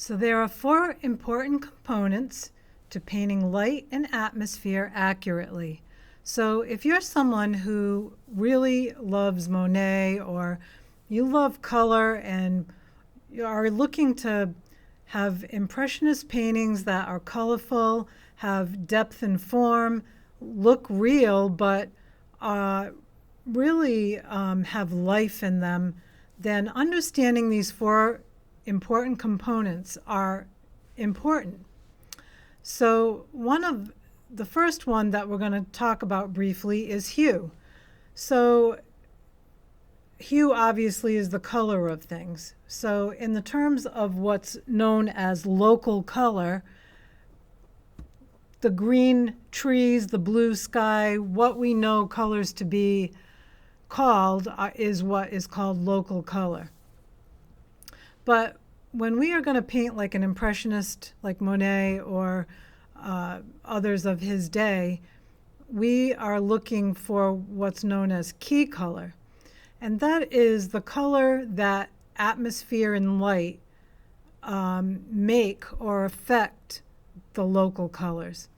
So there are four important components to painting light and atmosphere accurately. So if you're someone who really loves Monet, or you love color and you are looking to have impressionist paintings that are colorful, have depth and form, look real, but really have life in them, then understanding these four important components are important. So the first one that we're going to talk about briefly is hue. So hue obviously is the color of things. So in the terms of what's known as local color, the green trees, the blue sky, what we know colors to be called is what is called local color. But when we are going to paint like an impressionist like Monet or others of his day, we are looking for what's known as key color. And that is the color that atmosphere and light make or affect the local colors.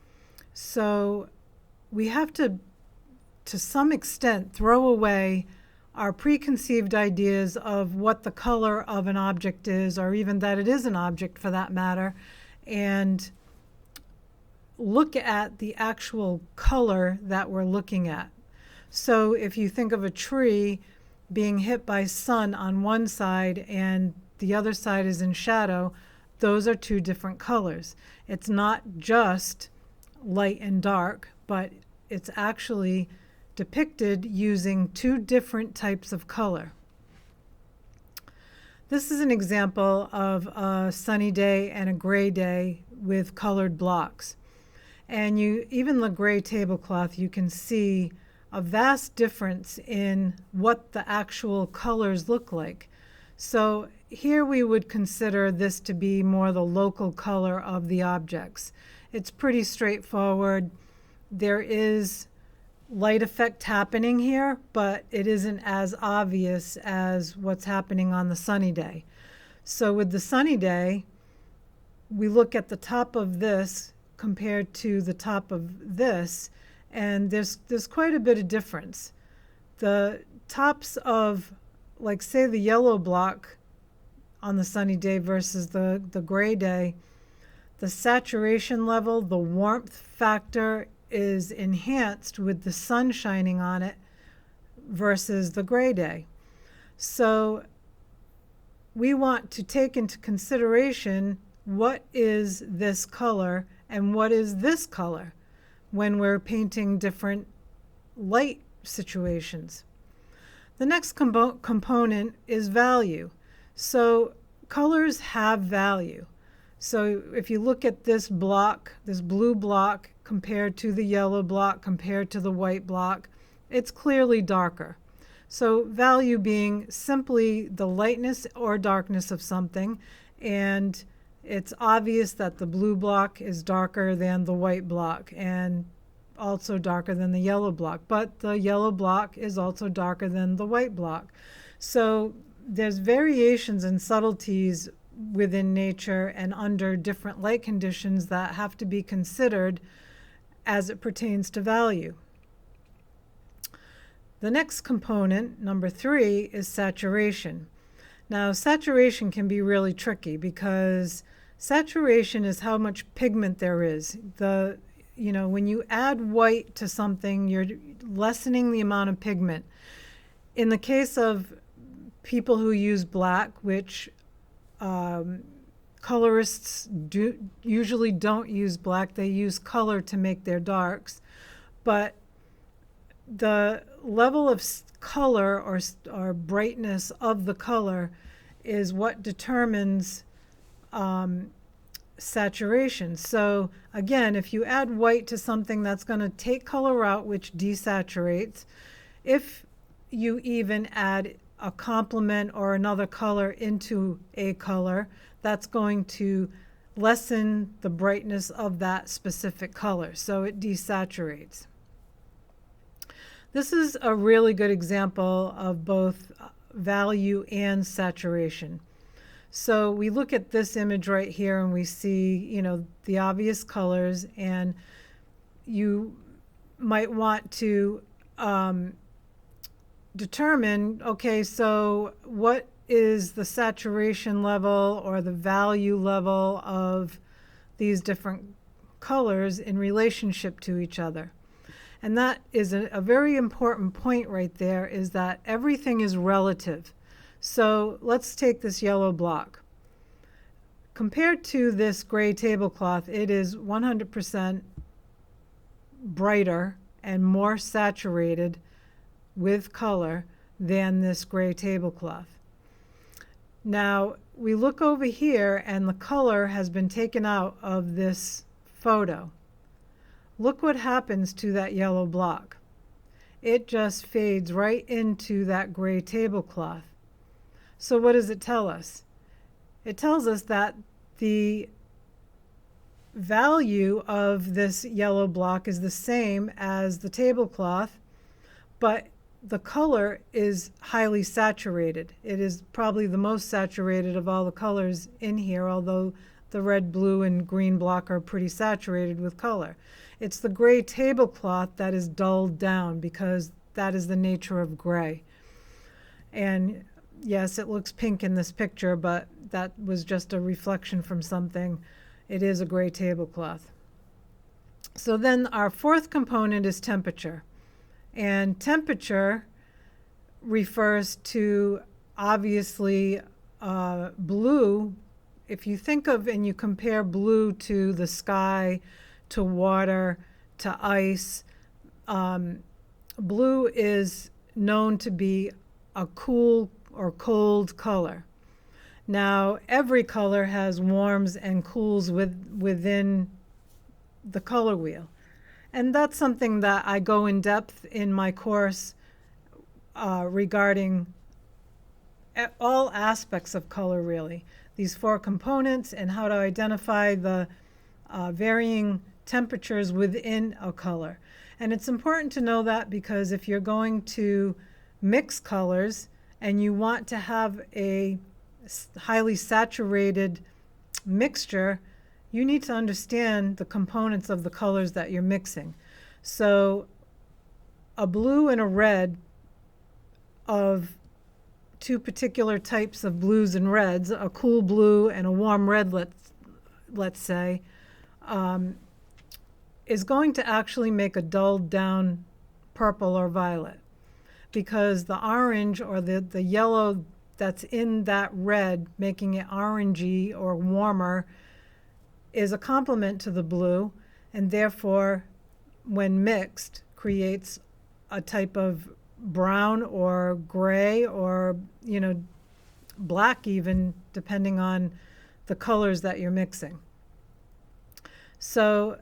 So we have to some extent, throw away our preconceived ideas of what the color of an object is, or even that it is an object for that matter, and look at the actual color that we're looking at. So if you think of a tree being hit by sun on one side and the other side is in shadow, those are two different colors. It's not just light and dark, but it's actually depicted using two different types of color. This is an example of a sunny day and a gray day with colored blocks. And even the gray tablecloth, you can see a vast difference in what the actual colors look like. So here we would consider this to be more the local color of the objects. It's pretty straightforward. There is light effect happening here, but it isn't as obvious as what's happening on the sunny day. So with the sunny day, we look at the top of this compared to the top of this, and there's quite a bit of difference. The tops of, like say, the yellow block on the sunny day versus the gray day, the saturation level, the warmth factor is enhanced with the sun shining on it versus the gray day. So we want to take into consideration what is this color and what is this color when we're painting different light situations. The next component is value. So colors have value. So if you look at this block, this blue block compared to the yellow block, compared to the white block, it's clearly darker. So value being simply the lightness or darkness of something, and it's obvious that the blue block is darker than the white block and also darker than the yellow block, but the yellow block is also darker than the white block. So there's variations and subtleties within nature and under different light conditions that have to be considered as it pertains to value. The next component, number 3, is saturation. Now, saturation can be really tricky because saturation is how much pigment there is. When you add white to something, you're lessening the amount of pigment. In the case of people who use black, which colorists usually don't use black, they use color to make their darks, but the level of color or brightness of the color is what determines saturation. So again, if you add white to something, that's going to take color out, which desaturates. If you even add a complement or another color into a color, that's going to lessen the brightness of that specific color, so it desaturates. This is a really good example of both value and saturation. So we look at this image right here and we see, the obvious colors, and you might want to determine, okay, so what is the saturation level or the value level of these different colors in relationship to each other? And that is a very important point right there, is that everything is relative. So let's take this yellow block. Compared to this gray tablecloth, it is 100% brighter and more saturated with color than this gray tablecloth. Now we look over here and the color has been taken out of this photo. Look what happens to that yellow block. It just fades right into that gray tablecloth. So what does it tell us? It tells us that the value of this yellow block is the same as the tablecloth, but the color is highly saturated. It is probably the most saturated of all the colors in here, although the red, blue, and green block are pretty saturated with color. It's the gray tablecloth that is dulled down, because that is the nature of gray. And yes, it looks pink in this picture, but that was just a reflection from something. It is a gray tablecloth. So then our fourth component is temperature. And temperature refers to, obviously, blue. If you think of and you compare blue to the sky, to water, to ice, blue is known to be a cool or cold color. Now, every color has warms and cools within the color wheel. And that's something that I go in depth in my course regarding all aspects of color, really. These four components and how to identify the varying temperatures within a color. And it's important to know that, because if you're going to mix colors and you want to have a highly saturated mixture, you need to understand the components of the colors that you're mixing. So a blue and a red of two particular types of blues and reds, a cool blue and a warm red, let's say, is going to actually make a dulled down purple or violet, because the orange or the yellow that's in that red, making it orangey or warmer, is a complement to the blue, and therefore when mixed creates a type of brown or gray or black, even depending on the colors that you're mixing. So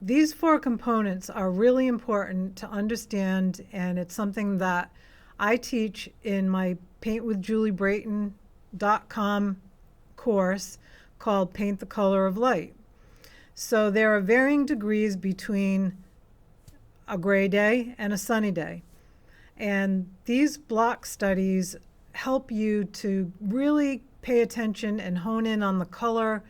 these four components are really important to understand, and it's something that I teach in my paintwithjuliebrayton.com course called Paint the Color of Light. So there are varying degrees between a gray day and a sunny day. And these block studies help you to really pay attention and hone in on the color,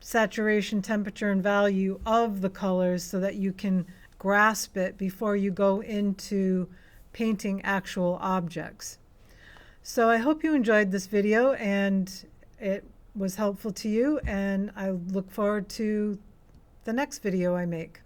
saturation, temperature, and value of the colors, so that you can grasp it before you go into painting actual objects. So I hope you enjoyed this video and it was helpful to you, and I look forward to the next video I make.